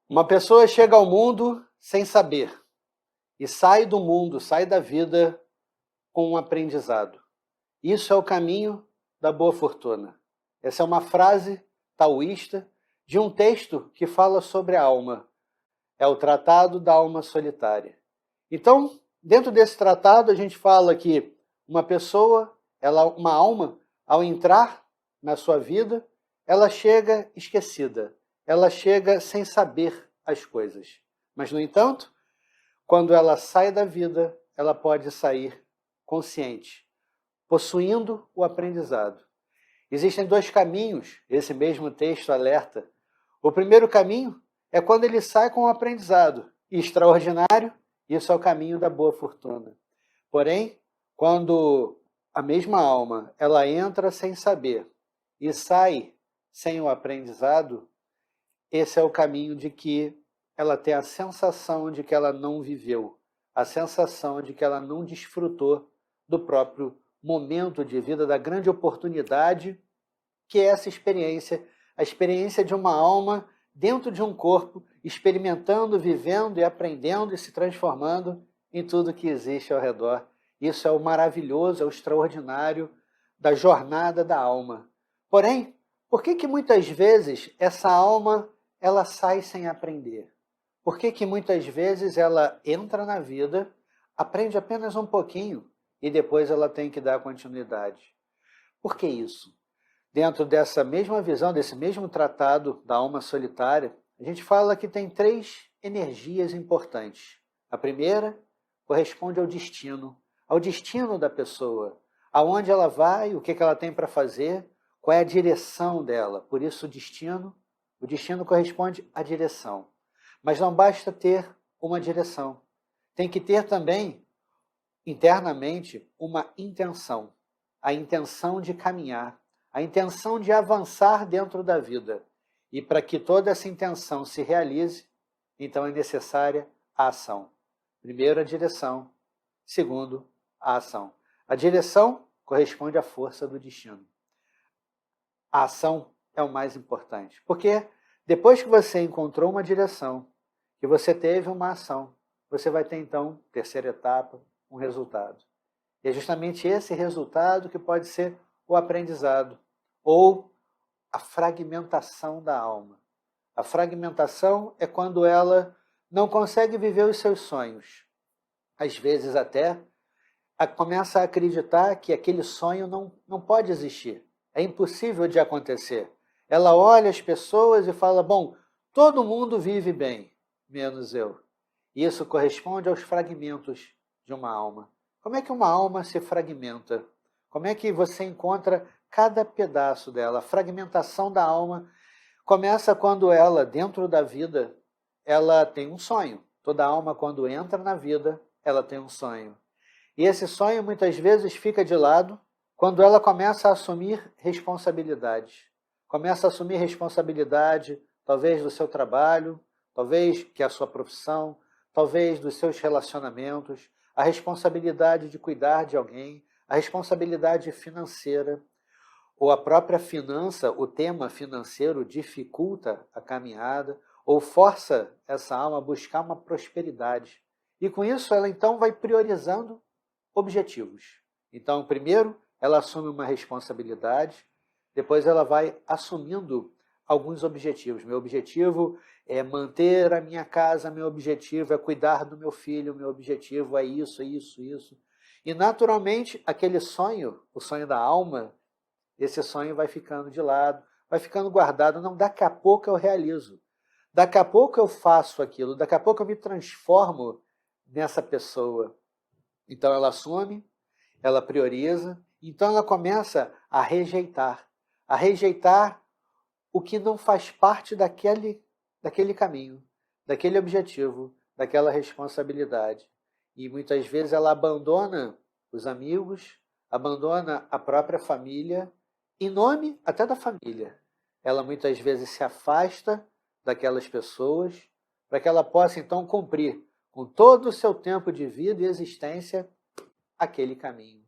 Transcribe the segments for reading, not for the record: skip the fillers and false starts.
Uma pessoa chega ao mundo sem saber e sai do mundo, sai da vida com um aprendizado. Isso é o caminho da boa fortuna. Essa é uma frase taoísta de um texto que fala sobre a alma. É o Tratado da Alma Solitária. Então, dentro desse tratado, a gente fala que uma pessoa, uma alma, ao entrar na sua vida, ela chega esquecida, ela chega sem saber as coisas. Mas, no entanto, quando ela sai da vida, ela pode sair consciente, possuindo o aprendizado. Existem dois caminhos, esse mesmo texto alerta. O primeiro caminho é quando ele sai com um aprendizado extraordinário, isso é o caminho da boa fortuna. Porém, quando a mesma alma ela entra sem saber e sai sem o aprendizado, esse é o caminho de que ela tem a sensação de que ela não viveu, a sensação de que ela não desfrutou do próprio momento de vida, da grande oportunidade que é essa experiência, a experiência de uma alma dentro de um corpo, experimentando, vivendo e aprendendo e se transformando em tudo que existe ao redor. Isso é o maravilhoso, é o extraordinário da jornada da alma. Porém, por que muitas vezes essa alma ela sai sem aprender? Por que muitas vezes ela entra na vida, aprende apenas um pouquinho e depois ela tem que dar continuidade? Por que isso? Dentro dessa mesma visão, desse mesmo tratado da alma solitária, a gente fala que tem três energias importantes. A primeira corresponde ao destino da pessoa, aonde ela vai, o que ela tem para fazer, qual é a direção dela. Por isso o destino corresponde à direção. Mas não basta ter uma direção. Tem que ter também, internamente, uma intenção. A intenção de caminhar, a intenção de avançar dentro da vida. E para que toda essa intenção se realize, então é necessária a ação. Primeiro, a direção. Segundo, a ação. A direção corresponde à força do destino. A ação é o mais importante. Porque depois que você encontrou uma direção, que você teve uma ação, você vai ter então, terceira etapa, um resultado. E é justamente esse resultado que pode ser o aprendizado, ou a fragmentação da alma. A fragmentação é quando ela não consegue viver os seus sonhos. Às vezes até começa a acreditar que aquele sonho não pode existir. É impossível de acontecer. Ela olha as pessoas e fala, bom, todo mundo vive bem, menos eu. Isso corresponde aos fragmentos de uma alma. Como é que uma alma se fragmenta? Como é que você encontra cada pedaço dela? A fragmentação da alma começa quando ela, dentro da vida, ela tem um sonho. Toda alma, quando entra na vida, ela tem um sonho. E esse sonho, muitas vezes, fica de lado quando ela começa a assumir responsabilidades. Começa a assumir responsabilidade, talvez do seu trabalho, talvez que é a sua profissão, talvez dos seus relacionamentos, a responsabilidade de cuidar de alguém, a responsabilidade financeira, ou a própria finança, o tema financeiro dificulta a caminhada, ou força essa alma a buscar uma prosperidade. E com isso ela então vai priorizando objetivos. Então, primeiro, ela assume uma responsabilidade, depois ela vai assumindo alguns objetivos. Meu objetivo é manter a minha casa, meu objetivo é cuidar do meu filho, meu objetivo é isso, isso, isso. E, naturalmente, aquele sonho, o sonho da alma, esse sonho vai ficando de lado, vai ficando guardado. Não, daqui a pouco eu realizo. Daqui a pouco eu faço aquilo, daqui a pouco eu me transformo nessa pessoa. Então ela assume, ela prioriza, então ela começa a rejeitar o que não faz parte daquele caminho, daquele objetivo, daquela responsabilidade. E muitas vezes ela abandona os amigos, abandona a própria família, em nome até da família. Ela muitas vezes se afasta daquelas pessoas para que ela possa então cumprir com todo o seu tempo de vida e existência aquele caminho.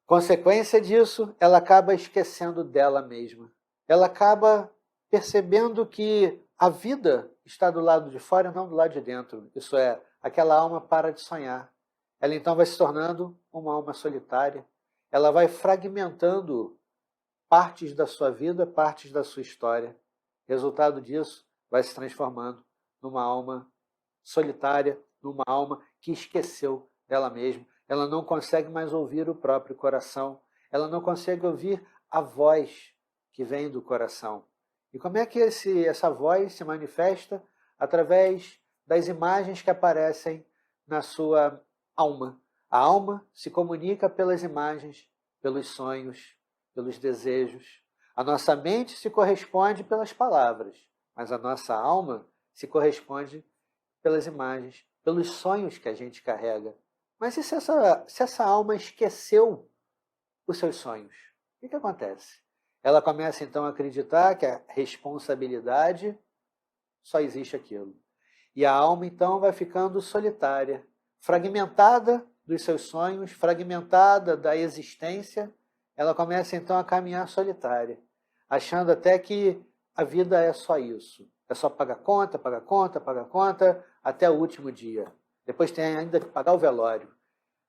Consequência disso, ela acaba esquecendo dela mesma. Ela acaba percebendo que a vida está do lado de fora e não do lado de dentro. Isso é, aquela alma para de sonhar. Ela então vai se tornando uma alma solitária. Ela vai fragmentando partes da sua vida, partes da sua história. Resultado disso, vai se transformando numa alma solitária, numa alma que esqueceu dela mesma. Ela não consegue mais ouvir o próprio coração. Ela não consegue ouvir a voz que vem do coração. E como é que essa voz se manifesta? Através das imagens que aparecem na sua alma. A alma se comunica pelas imagens, pelos sonhos, pelos desejos. A nossa mente se corresponde pelas palavras, mas a nossa alma se corresponde pelas imagens, pelos sonhos que a gente carrega. Mas e se essa alma esqueceu os seus sonhos? O que acontece? Ela começa então a acreditar que a responsabilidade só existe aquilo. E a alma então vai ficando solitária, fragmentada dos seus sonhos, fragmentada da existência. Ela começa então a caminhar solitária, achando até que a vida é só isso. É só pagar conta, pagar conta, pagar conta, até o último dia. Depois tem ainda que pagar o velório.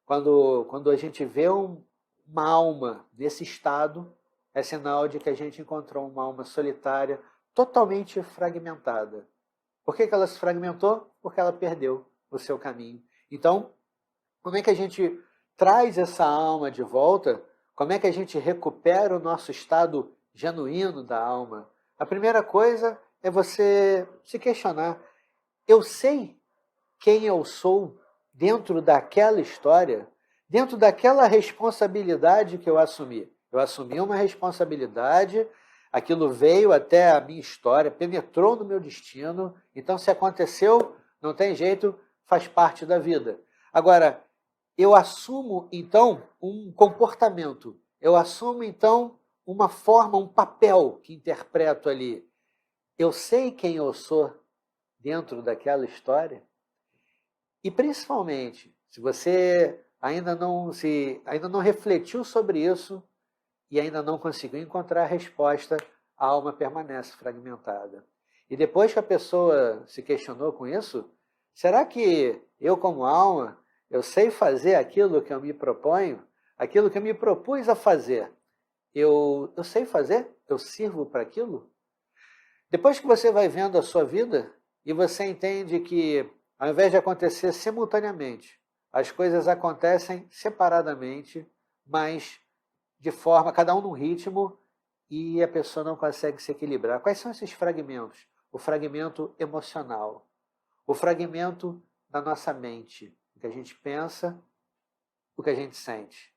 Quando a gente vê uma alma nesse estado, é sinal de que a gente encontrou uma alma solitária, totalmente fragmentada. Por que ela se fragmentou? Porque ela perdeu o seu caminho. Então, como é que a gente traz essa alma de volta? Como é que a gente recupera o nosso estado genuíno da alma? A primeira coisa é você se questionar. Eu sei quem eu sou dentro daquela história, dentro daquela responsabilidade que eu assumi. Eu assumi uma responsabilidade, aquilo veio até a minha história, penetrou no meu destino, então se aconteceu, não tem jeito, faz parte da vida. Agora, eu assumo então um comportamento, eu assumo então uma forma, um papel que interpreto ali. Eu sei quem eu sou dentro daquela história? E principalmente, se você ainda não refletiu sobre isso e ainda não conseguiu encontrar a resposta, a alma permanece fragmentada. E depois que a pessoa se questionou com isso, será que eu como alma, eu sei fazer aquilo que eu me proponho, aquilo que eu me propus a fazer? Eu sei fazer? Eu sirvo para aquilo? Depois que você vai vendo a sua vida e você entende que, ao invés de acontecer simultaneamente, as coisas acontecem separadamente, mas de forma, cada um num ritmo, e a pessoa não consegue se equilibrar. Quais são esses fragmentos? O fragmento emocional, o fragmento da nossa mente, o que a gente pensa, o que a gente sente.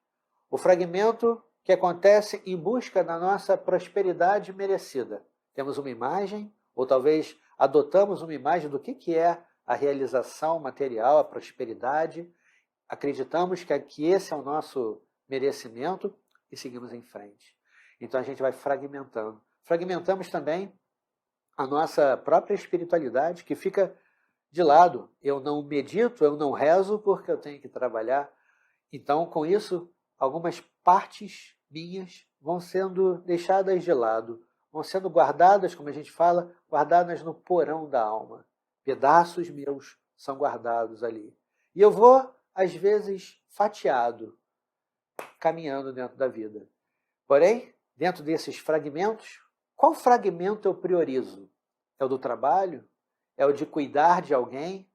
O fragmento que acontece em busca da nossa prosperidade merecida. Temos uma imagem, ou talvez adotamos uma imagem do que é a realização material, a prosperidade, acreditamos que esse é o nosso merecimento e seguimos em frente. Então a gente vai fragmentando. Fragmentamos também a nossa própria espiritualidade, que fica de lado. Eu não medito, eu não rezo porque eu tenho que trabalhar. Então, com isso, algumas partes minhas vão sendo deixadas de lado, vão sendo guardadas, como a gente fala, guardadas no porão da alma. Pedaços meus são guardados ali. E eu vou, às vezes, fatiado, caminhando dentro da vida. Porém, dentro desses fragmentos, qual fragmento eu priorizo? É o do trabalho? É o de cuidar de alguém?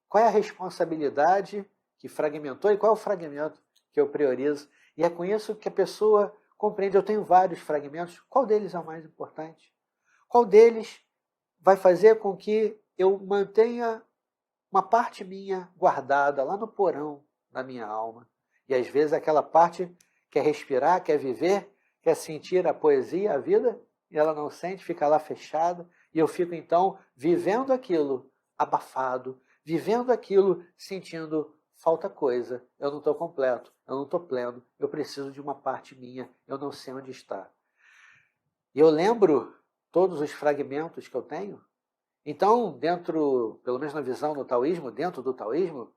Qual é a responsabilidade que fragmentou e qual é o fragmento que eu priorizo? E é com isso que a pessoa compreende, eu tenho vários fragmentos, qual deles é o mais importante? Qual deles vai fazer com que eu mantenha uma parte minha guardada lá no porão da minha alma? E às vezes aquela parte quer respirar, quer viver, quer sentir a poesia, a vida, e ela não sente, fica lá fechada, e eu fico então vivendo aquilo abafado, vivendo aquilo sentindo falta coisa, eu não estou completo, eu não estou pleno, eu preciso de uma parte minha, eu não sei onde está. E eu lembro todos os fragmentos que eu tenho. Então, dentro, pelo menos na visão do taoísmo, dentro do taoísmo,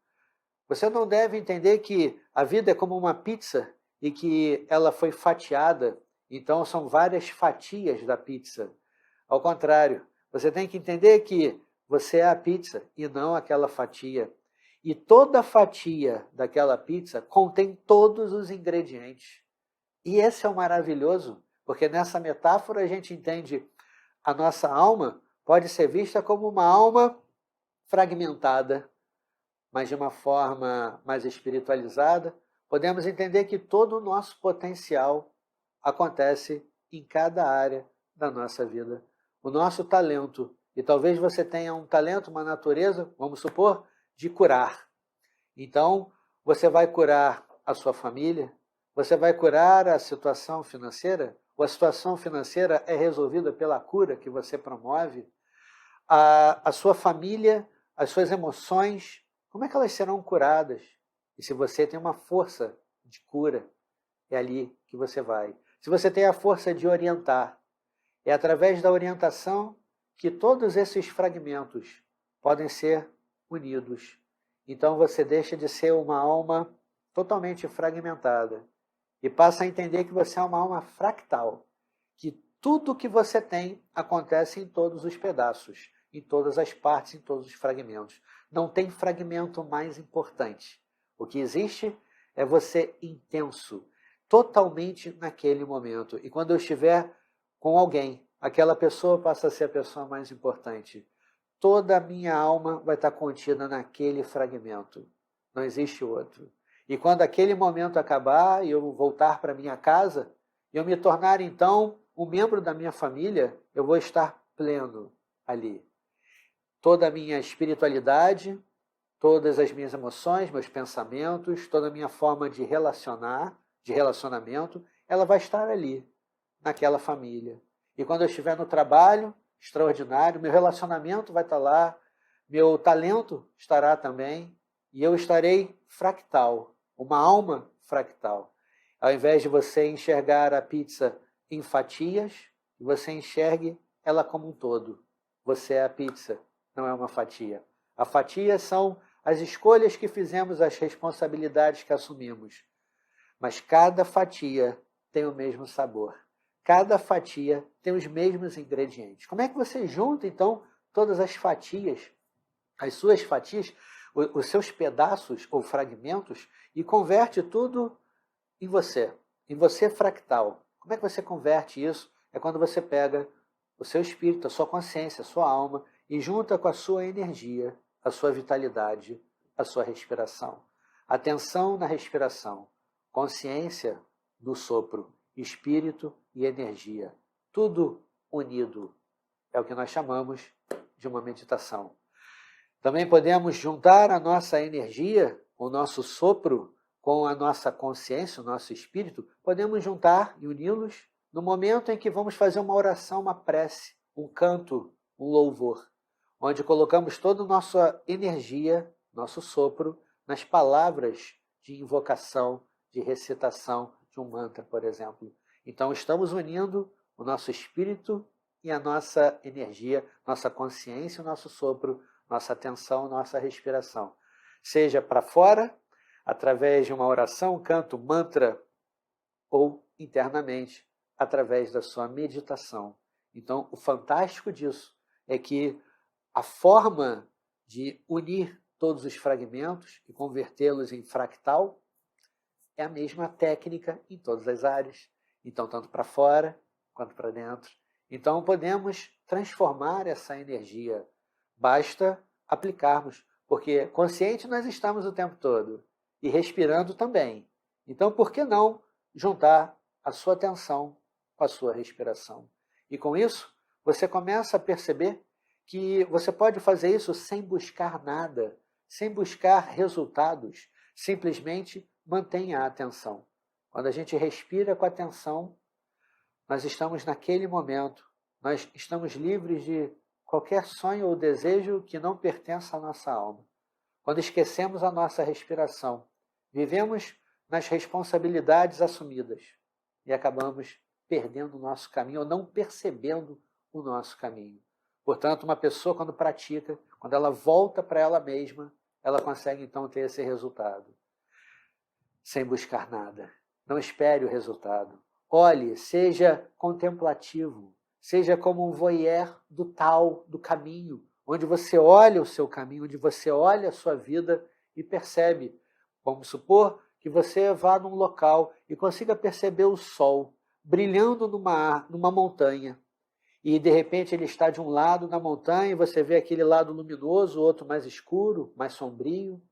você não deve entender que a vida é como uma pizza e que ela foi fatiada, então são várias fatias da pizza. Ao contrário, você tem que entender que você é a pizza e não aquela fatia. E toda fatia daquela pizza contém todos os ingredientes. E esse é o maravilhoso, porque nessa metáfora a gente entende a nossa alma pode ser vista como uma alma fragmentada, mas de uma forma mais espiritualizada. Podemos entender que todo o nosso potencial acontece em cada área da nossa vida. O nosso talento, e talvez você tenha um talento, uma natureza, vamos supor, de curar. Então, você vai curar a sua família, você vai curar a situação financeira, ou a situação financeira é resolvida pela cura que você promove, a sua família, as suas emoções, como é que elas serão curadas? E se você tem uma força de cura, é ali que você vai. Se você tem a força de orientar, é através da orientação que todos esses fragmentos podem ser unidos. Então você deixa de ser uma alma totalmente fragmentada e passa a entender que você é uma alma fractal, que tudo que você tem acontece em todos os pedaços, em todas as partes, em todos os fragmentos. Não tem fragmento mais importante. O que existe é você intenso, totalmente naquele momento. E quando eu estiver com alguém, aquela pessoa passa a ser a pessoa mais importante. Toda a minha alma vai estar contida naquele fragmento. Não existe outro. E quando aquele momento acabar e eu voltar para minha casa, e eu me tornar então um membro da minha família, eu vou estar pleno ali. Toda a minha espiritualidade, todas as minhas emoções, meus pensamentos, toda a minha forma de relacionamento, ela vai estar ali, naquela família. E quando eu estiver no trabalho, extraordinário, meu relacionamento vai estar lá, meu talento estará também, e eu estarei fractal, uma alma fractal. Ao invés de você enxergar a pizza em fatias, você enxergue ela como um todo. Você é a pizza, não é uma fatia. A fatia são as escolhas que fizemos, as responsabilidades que assumimos. Mas cada fatia tem o mesmo sabor. Cada fatia tem os mesmos ingredientes. Como é que você junta, então, todas as fatias, as suas fatias, os seus pedaços ou fragmentos, e converte tudo em você fractal? Como é que você converte isso? É quando você pega o seu espírito, a sua consciência, a sua alma, e junta com a sua energia, a sua vitalidade, a sua respiração. Atenção na respiração, consciência no sopro, espírito e energia. Tudo unido. É o que nós chamamos de uma meditação. Também podemos juntar a nossa energia, o nosso sopro, com a nossa consciência, o nosso espírito. Podemos juntar e uni-los no momento em que vamos fazer uma oração, uma prece, um canto, um louvor, onde colocamos toda a nossa energia, nosso sopro, nas palavras de invocação, de recitação de um mantra, por exemplo. Então, estamos unindo o nosso espírito e a nossa energia, nossa consciência, o nosso sopro, nossa atenção, nossa respiração. Seja para fora, através de uma oração, canto, mantra, ou internamente, através da sua meditação. Então, o fantástico disso é que a forma de unir todos os fragmentos e convertê-los em fractal é a mesma técnica em todas as áreas. Então, tanto para fora quanto para dentro. Então, podemos transformar essa energia. Basta aplicarmos, porque consciente nós estamos o tempo todo e respirando também. Então, por que não juntar a sua atenção com a sua respiração? E com isso, você começa a perceber que você pode fazer isso sem buscar nada, sem buscar resultados, simplesmente mantenha a atenção. Quando a gente respira com atenção, nós estamos naquele momento, nós estamos livres de qualquer sonho ou desejo que não pertença à nossa alma. Quando esquecemos a nossa respiração, vivemos nas responsabilidades assumidas e acabamos perdendo o nosso caminho ou não percebendo o nosso caminho. Portanto, uma pessoa quando pratica, quando ela volta para ela mesma, ela consegue então ter esse resultado. Sem buscar nada. Não espere o resultado. Olhe, seja contemplativo, seja como um voyeur do tal, do caminho, onde você olha o seu caminho, onde você olha a sua vida e percebe. Vamos supor que você vá num local e consiga perceber o sol brilhando numa montanha. E de repente ele está de um lado na montanha e você vê aquele lado luminoso, o outro mais escuro, mais sombrio.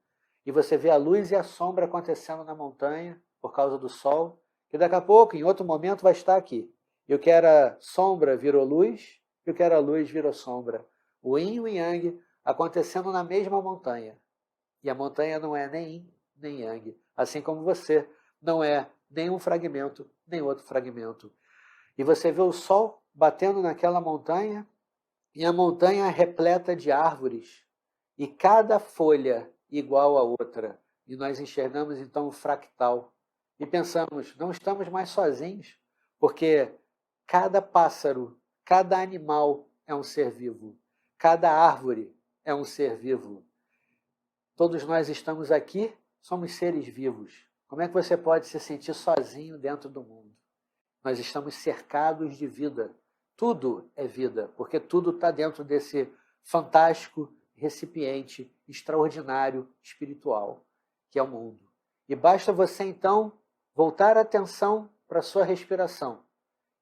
E você vê a luz e a sombra acontecendo na montanha por causa do sol, que daqui a pouco, em outro momento, vai estar aqui. E o que era sombra virou luz, e o que era luz virou sombra. O yin e o yang acontecendo na mesma montanha. E a montanha não é nem yin nem yang, assim como você não é nem um fragmento nem outro fragmento. E você vê o sol batendo naquela montanha, e a montanha é repleta de árvores, e cada folha igual a outra. E nós enxergamos então o fractal. E pensamos, não estamos mais sozinhos, porque cada pássaro, cada animal é um ser vivo, cada árvore é um ser vivo. Todos nós estamos aqui, somos seres vivos. Como é que você pode se sentir sozinho dentro do mundo? Nós estamos cercados de vida. Tudo é vida, porque tudo está dentro desse fantástico recipiente extraordinário espiritual, que é o mundo. E basta você, então, voltar a atenção para a sua respiração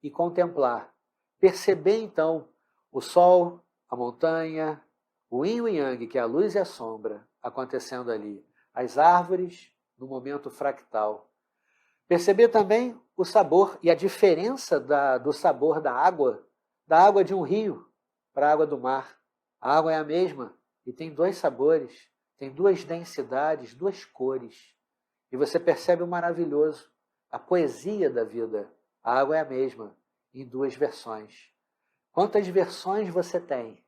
e contemplar. Perceber, então, o sol, a montanha, o yin e o yang, que é a luz e a sombra, acontecendo ali. As árvores, no momento fractal. Perceber também o sabor e a diferença do sabor da água de um rio para a água do mar. A água é a mesma e tem dois sabores, tem duas densidades, duas cores. E você percebe o maravilhoso, a poesia da vida. A água é a mesma, em duas versões. Quantas versões você tem?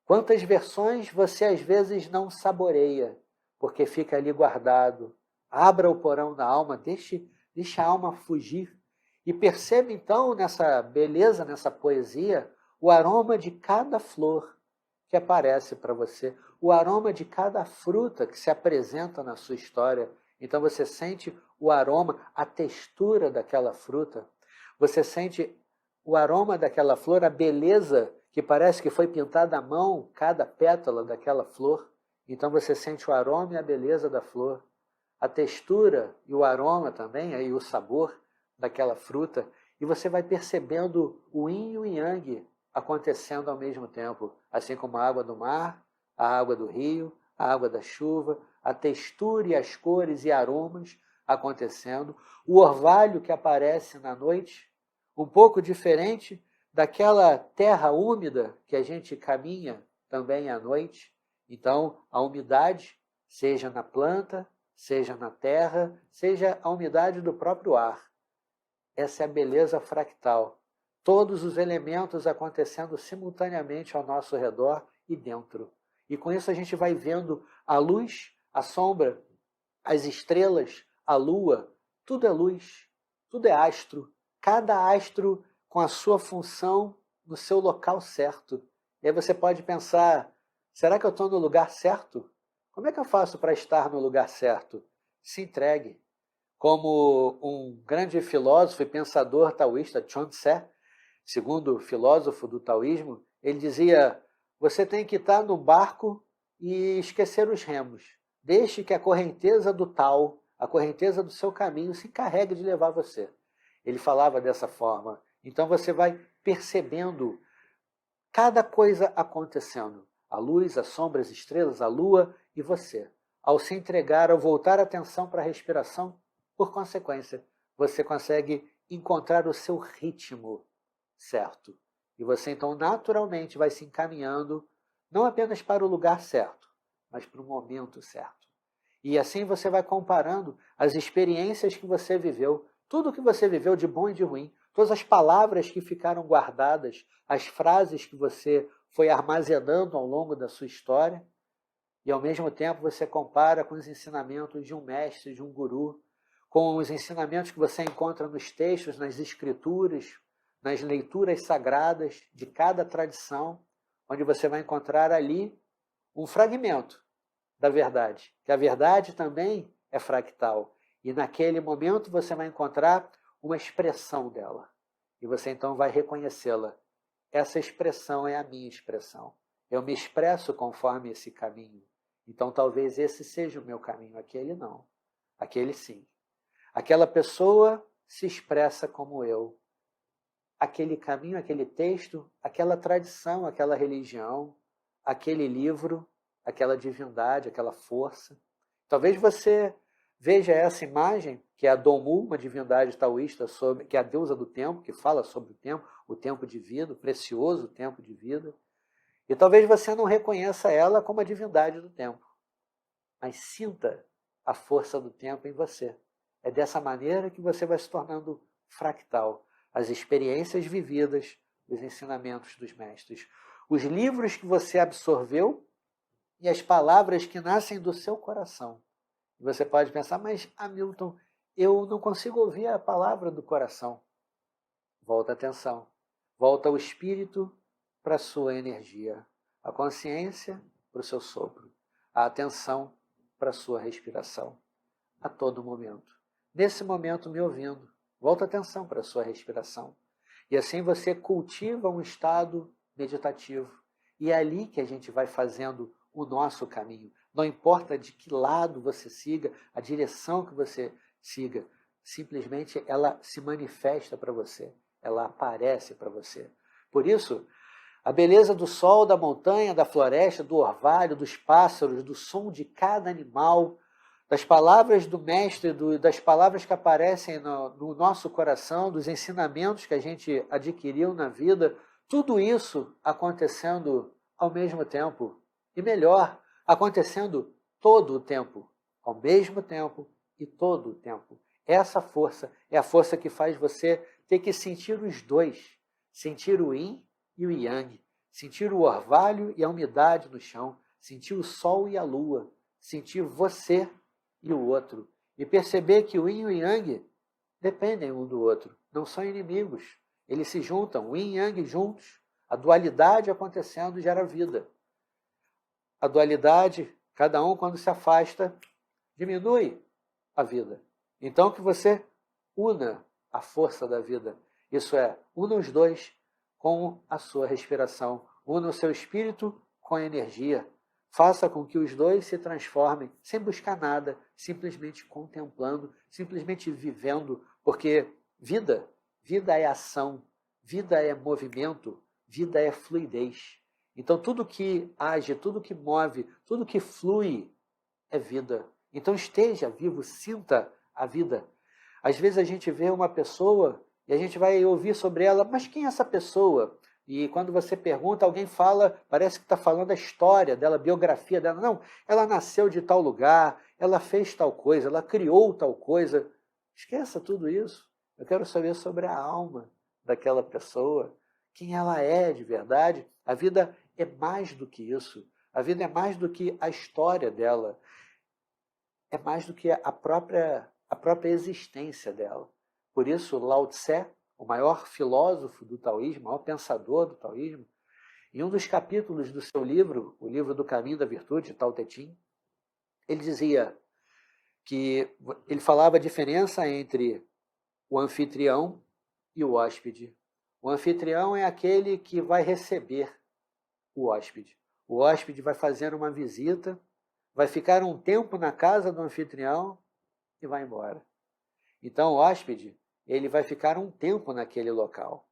Quantas versões você às vezes não saboreia, porque fica ali guardado. Abra o porão da alma, deixe a alma fugir. E perceba então nessa beleza, nessa poesia, o aroma de cada flor que aparece para você, o aroma de cada fruta que se apresenta na sua história. Então você sente o aroma, a textura daquela fruta, você sente o aroma daquela flor, a beleza que parece que foi pintada à mão, cada pétala daquela flor. Então você sente o aroma e a beleza da flor, a textura e o aroma também, aí o sabor daquela fruta, e você vai percebendo o yin e o yang acontecendo ao mesmo tempo, assim como a água do mar, a água do rio, a água da chuva, a textura e as cores e aromas acontecendo, o orvalho que aparece na noite, um pouco diferente daquela terra úmida que a gente caminha também à noite. Então, a umidade, seja na planta, seja na terra, seja a umidade do próprio ar. Essa é a beleza fractal. Todos os elementos acontecendo simultaneamente ao nosso redor e dentro. E com isso a gente vai vendo a luz, a sombra, as estrelas, a lua, tudo é luz, tudo é astro. Cada astro com a sua função no seu local certo. E aí você pode pensar, será que eu estou no lugar certo? Como é que eu faço para estar no lugar certo? Se entregue. Como um grande filósofo e pensador taoísta, Chuang Tse, segundo filósofo do taoísmo, ele dizia, você tem que estar no barco e esquecer os remos. Deixe que a correnteza do Tao, a correnteza do seu caminho, se encarregue de levar você. Ele falava dessa forma. Então você vai percebendo cada coisa acontecendo. A luz, a sombra, as estrelas, a lua e você. Ao se entregar, ao voltar a atenção para a respiração, por consequência, você consegue encontrar o seu ritmo certo. E você então naturalmente vai se encaminhando não apenas para o lugar certo, mas para o momento certo. E assim você vai comparando as experiências que você viveu, tudo que você viveu de bom e de ruim, todas as palavras que ficaram guardadas, as frases que você foi armazenando ao longo da sua história, e ao mesmo tempo você compara com os ensinamentos de um mestre, de um guru, com os ensinamentos que você encontra nos textos, nas escrituras, nas leituras sagradas de cada tradição, onde você vai encontrar ali um fragmento da verdade, que a verdade também é fractal. E naquele momento você vai encontrar uma expressão dela. E você então vai reconhecê-la. essa expressão é a minha expressão. Eu me expresso conforme esse caminho. Então talvez esse seja o meu caminho, aquele não. Aquele sim. Aquela pessoa se expressa como eu. Aquele caminho, aquele texto, aquela tradição, aquela religião, aquele livro, aquela divindade, aquela força. Talvez você veja essa imagem, que é a Domu, uma divindade taoísta, que é a deusa do tempo, que fala sobre o tempo de vida, o precioso tempo de vida. E talvez você não reconheça ela como a divindade do tempo, mas sinta a força do tempo em você. É dessa maneira que você vai se tornando fractal. As experiências vividas, os ensinamentos dos mestres, os livros que você absorveu e as palavras que nascem do seu coração. Você pode pensar, mas Hamilton, eu não consigo ouvir a palavra do coração. Volta a atenção. Volta o espírito para a sua energia. A consciência para o seu sopro. A atenção para a sua respiração. A todo momento. Nesse momento me ouvindo. Volta a atenção para a sua respiração. E assim você cultiva um estado meditativo. E é ali que a gente vai fazendo o nosso caminho. Não importa de que lado você siga, a direção que você siga, simplesmente ela se manifesta para você, ela aparece para você. Por isso, a beleza do sol, da montanha, da floresta, do orvalho, dos pássaros, do som de cada animal, das palavras do mestre, das palavras que aparecem no nosso coração, dos ensinamentos que a gente adquiriu na vida, tudo isso acontecendo ao mesmo tempo. E melhor, acontecendo todo o tempo, ao mesmo tempo e todo o tempo. Essa força é a força que faz você ter que sentir os dois, sentir o yin e o yang, sentir o orvalho e a umidade no chão, sentir o sol e a lua, sentir você e o outro, e perceber que o yin e o yang dependem um do outro, não são inimigos, eles se juntam, o yin e yang juntos, a dualidade acontecendo gera vida. A dualidade, cada um quando se afasta, diminui a vida. Então que você una a força da vida, isso é, una os dois com a sua respiração, una o seu espírito com a energia, faça com que os dois se transformem, sem buscar nada, simplesmente contemplando, simplesmente vivendo, porque vida é ação, vida é movimento, vida é fluidez. Então tudo que age, tudo que move, tudo que flui é vida. Então esteja vivo, sinta a vida. Às vezes a gente vê uma pessoa e a gente vai ouvir sobre ela, mas quem é essa pessoa? E quando você pergunta, alguém fala, parece que está falando a história dela, a biografia dela. Não, ela nasceu de tal lugar, ela fez tal coisa, ela criou tal coisa. Esqueça tudo isso. Eu quero saber sobre a alma daquela pessoa, quem ela é de verdade. A vida é mais do que isso. A vida é mais do que a história dela. É mais do que a própria existência dela. Por isso, Lao Tse, o maior filósofo do taoísmo, o maior pensador do taoísmo, em um dos capítulos do seu livro, o livro do Caminho da Virtude, Tao Te Ching, ele dizia que ele falava a diferença entre o anfitrião e o hóspede. O anfitrião é aquele que vai receber o hóspede. O hóspede vai fazer uma visita, vai ficar um tempo na casa do anfitrião e vai embora. Então, o hóspede, ele vai ficar um tempo naquele local.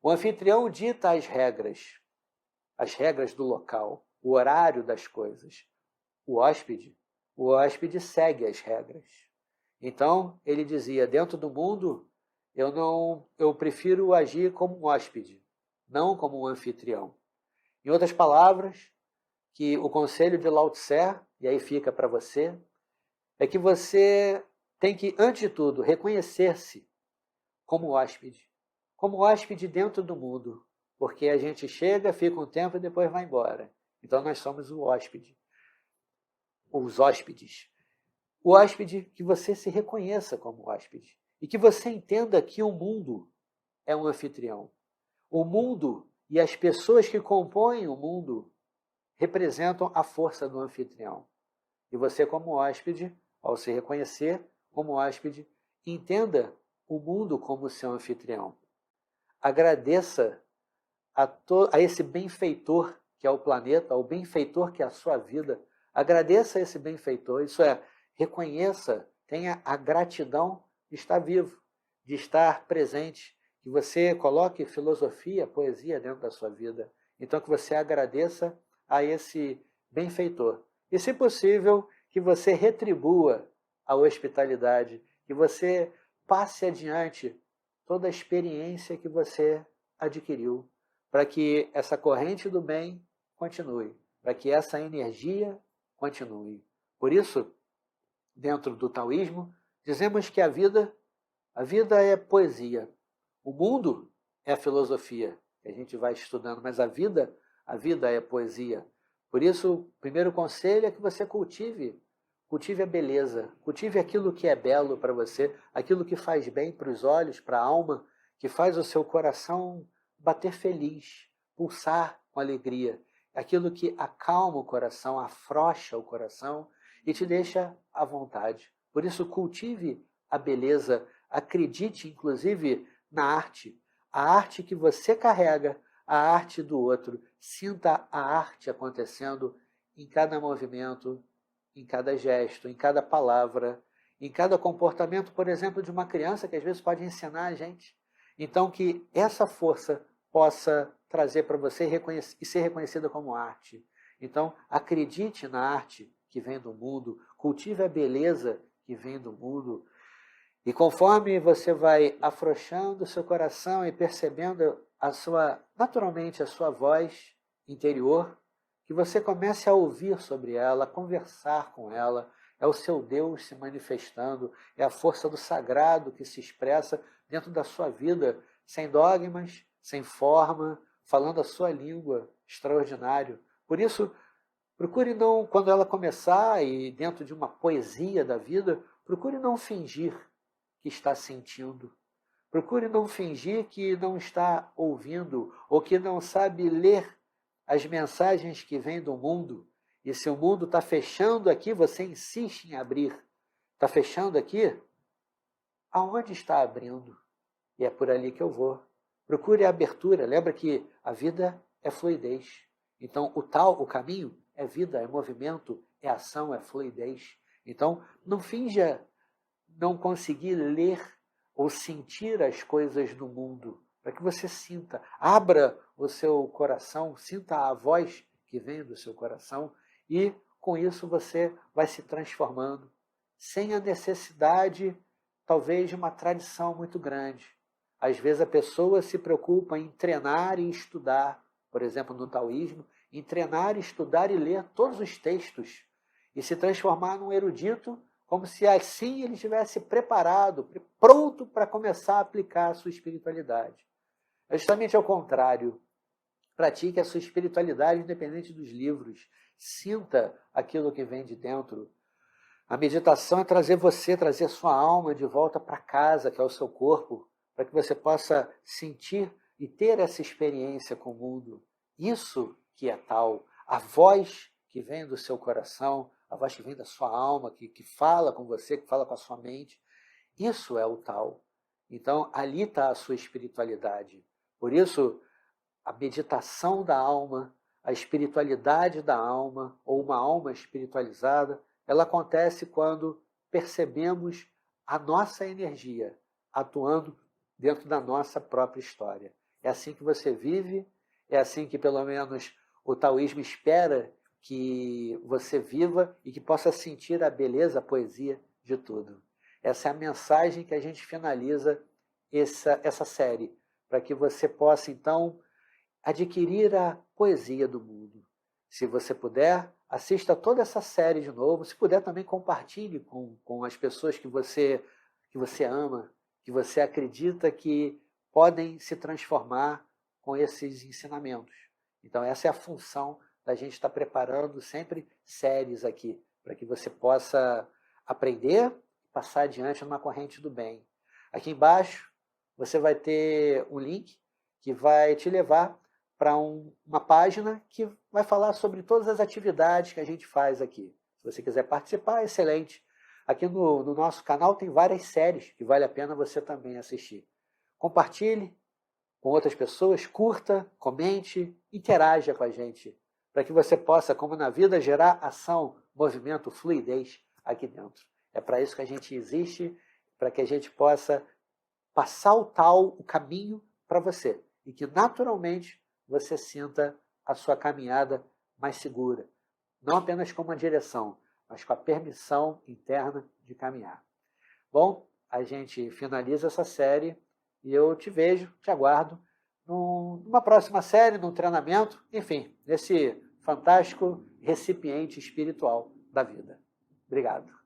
O anfitrião dita as regras do local, o horário das coisas. O hóspede segue as regras. Então, ele dizia, dentro do mundo, eu prefiro agir como um hóspede, não como um anfitrião. Em outras palavras, que o conselho de Lao Tse, e aí fica para você, é que você tem que, antes de tudo, reconhecer-se como hóspede dentro do mundo, porque a gente chega, fica um tempo e depois vai embora. Então nós somos o hóspede, os hóspedes. O hóspede, que você se reconheça como hóspede e que você entenda que o mundo é um anfitrião. O mundo e as pessoas que compõem o mundo representam a força do anfitrião. E você, como hóspede, ao se reconhecer como hóspede, entenda o mundo como seu anfitrião. Agradeça a esse benfeitor que é o planeta, ao benfeitor que é a sua vida. Agradeça a esse benfeitor, isso é, reconheça, tenha a gratidão de estar vivo, de estar presente, que você coloque filosofia, poesia dentro da sua vida. Então, que você agradeça a esse benfeitor. E, se possível, que você retribua a hospitalidade, que você passe adiante toda a experiência que você adquiriu, para que essa corrente do bem continue, para que essa energia continue. Por isso, dentro do taoísmo, dizemos que a vida é poesia. O mundo é a filosofia, que a gente vai estudando, mas a vida é poesia. Por isso, o primeiro conselho é que você cultive a beleza, cultive aquilo que é belo para você, aquilo que faz bem para os olhos, para a alma, que faz o seu coração bater feliz, pulsar com alegria, aquilo que acalma o coração, afrouxa o coração e te deixa à vontade. Por isso, cultive a beleza, acredite inclusive na arte, a arte que você carrega, a arte do outro. Sinta a arte acontecendo em cada movimento, em cada gesto, em cada palavra, em cada comportamento, por exemplo, de uma criança que às vezes pode ensinar a gente. Então, que essa força possa trazer para você e ser reconhecida como arte. Então, acredite na arte que vem do mundo, cultive a beleza que vem do mundo. E conforme você vai afrouxando o seu coração e percebendo naturalmente a sua voz interior, que você comece a ouvir sobre ela, a conversar com ela, é o seu Deus se manifestando, é a força do sagrado que se expressa dentro da sua vida, sem dogmas, sem forma, falando a sua língua, extraordinário. Por isso, procure não, quando ela começar, e dentro de uma poesia da vida, procure não fingir que está sentindo. Procure não fingir que não está ouvindo ou que não sabe ler as mensagens que vêm do mundo. E se o mundo está fechando aqui, você insiste em abrir. Está fechando aqui? Aonde está abrindo? E é por ali que eu vou. Procure a abertura. Lembra que a vida é fluidez. Então, o caminho é vida, é movimento, é ação, é fluidez. Então, não finja não conseguir ler ou sentir as coisas do mundo, para que você sinta, abra o seu coração, sinta a voz que vem do seu coração e com isso você vai se transformando, sem a necessidade, talvez, de uma tradição muito grande. Às vezes a pessoa se preocupa em treinar e estudar, por exemplo, no taoísmo, em treinar, estudar e ler todos os textos e se transformar num erudito, como se assim ele estivesse preparado, pronto para começar a aplicar a sua espiritualidade. É justamente ao contrário. Pratique a sua espiritualidade independente dos livros. Sinta aquilo que vem de dentro. A meditação é trazer sua alma de volta para casa, que é o seu corpo, para que você possa sentir e ter essa experiência com o mundo. Isso que é tal. A voz que vem do seu coração, a voz que vem da sua alma, que fala com você, que fala com a sua mente. Isso é o tal. Então, ali está a sua espiritualidade. Por isso, a meditação da alma, a espiritualidade da alma, ou uma alma espiritualizada, ela acontece quando percebemos a nossa energia atuando dentro da nossa própria história. É assim que você vive, é assim que, pelo menos, o taoísmo espera que você viva e que possa sentir a beleza, a poesia de tudo. Essa é a mensagem que a gente finaliza essa série, para que você possa, então, adquirir a poesia do mundo. Se você puder, assista toda essa série de novo. Se puder, também compartilhe com as pessoas que você ama, que você acredita que podem se transformar com esses ensinamentos. Então, essa é a função da gente estar preparando sempre séries aqui, para que você possa aprender e passar adiante numa corrente do bem. Aqui embaixo, você vai ter um link que vai te levar para uma página que vai falar sobre todas as atividades que a gente faz aqui. Se você quiser participar, excelente. Aqui no nosso canal tem várias séries que vale a pena você também assistir. Compartilhe, com outras pessoas, curta, comente, interaja com a gente, para que você possa, como na vida, gerar ação, movimento, fluidez aqui dentro. É para isso que a gente existe, para que a gente possa passar o caminho para você e que naturalmente você sinta a sua caminhada mais segura, não apenas com uma direção, mas com a permissão interna de caminhar. Bom, a gente finaliza essa série e eu te vejo, te aguardo numa próxima série, num treinamento, enfim, nesse fantástico recipiente espiritual da vida. Obrigado.